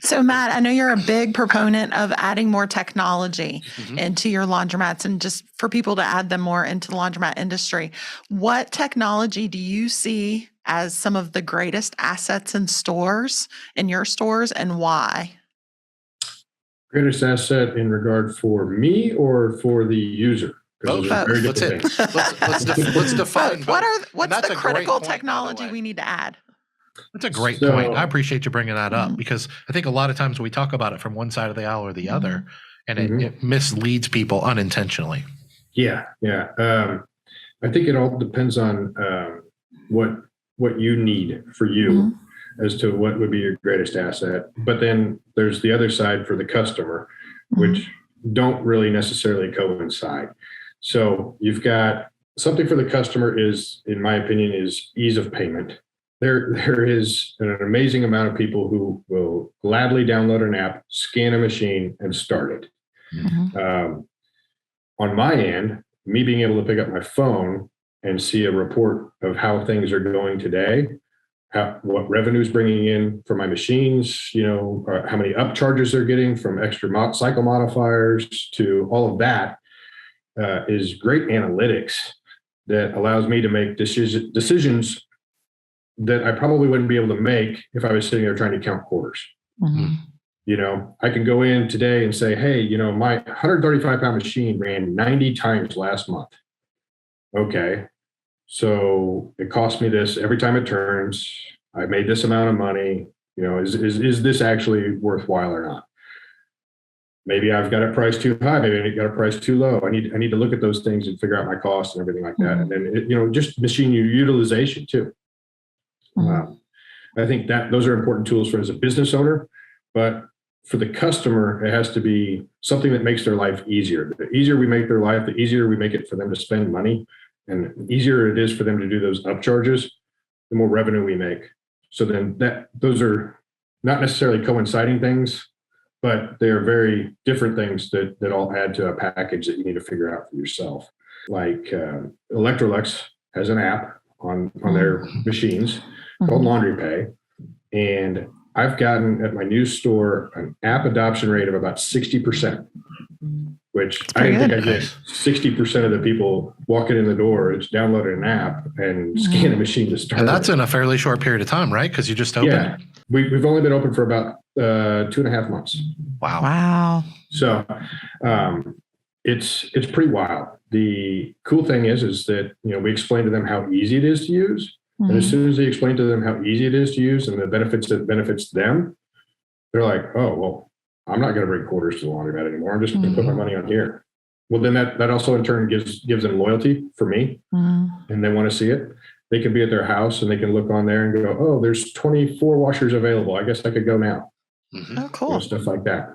So, Matt, I know you're a big proponent of adding more technology into your laundromats and just for people to add them more into the laundromat industry. What technology do you see as some of the greatest assets in your stores, and why? Greatest asset in regard for me or for the user? Both. Those are very different things. Let's define both. What's the critical technology we need to add? That's a great point. I appreciate you bringing that up because I think a lot of times we talk about it from one side of the aisle or the other, and it misleads people unintentionally. Yeah. I think it all depends on what you need for you as to what would be your greatest asset. But then there's the other side for the customer, which don't really necessarily coincide. So you've got something for the customer is, in my opinion, is ease of payment. There is an amazing amount of people who will gladly download an app, scan a machine, and start it. On my end, me being able to pick up my phone and see a report of how things are going today, what revenue is bringing in for my machines, how many upcharges they're getting from extra cycle modifiers to all of that is great analytics that allows me to make decisions that I probably wouldn't be able to make if I was sitting there trying to count quarters. I can go in today and say, hey, my 135 pound machine ran 90 times last month. Okay. So it cost me this every time it turns. I made this amount of money. Is this actually worthwhile or not? Maybe I've got it priced too high. Maybe I got it priced too low. I need to look at those things and figure out my costs and everything like that. And then, just machine utilization too. I think that those are important tools for as a business owner, but for the customer, it has to be something that makes their life easier. The easier we make their life, the easier we make it for them to spend money, and the easier it is for them to do those upcharges, the more revenue we make. So then those are not necessarily coinciding things, but they're very different things that all add to a package that you need to figure out for yourself. Like Electrolux has an app on their machines called Laundry Pay. And I've gotten at my new store an app adoption rate of about 60%, which I didn't think I'd get 60% of the people walking in the door. It's downloading an app and scan a machine to start. And that's in a fairly short period of time, right? Because you just opened. Yeah, we've only been open for about 2.5 months. Wow. So it's pretty wild. The cool thing is that we explain to them how easy it is to use. And as soon as they explain to them how easy it is to use and the benefits that benefits them, they're like, oh, well, I'm not going to bring quarters to the laundromat anymore. I'm just going to put my money on here. Well, then that also in turn gives them loyalty for me, and they want to see it. They can be at their house and they can look on there and go, oh, there's 24 washers available. I guess I could go now. Oh, cool. Stuff like that.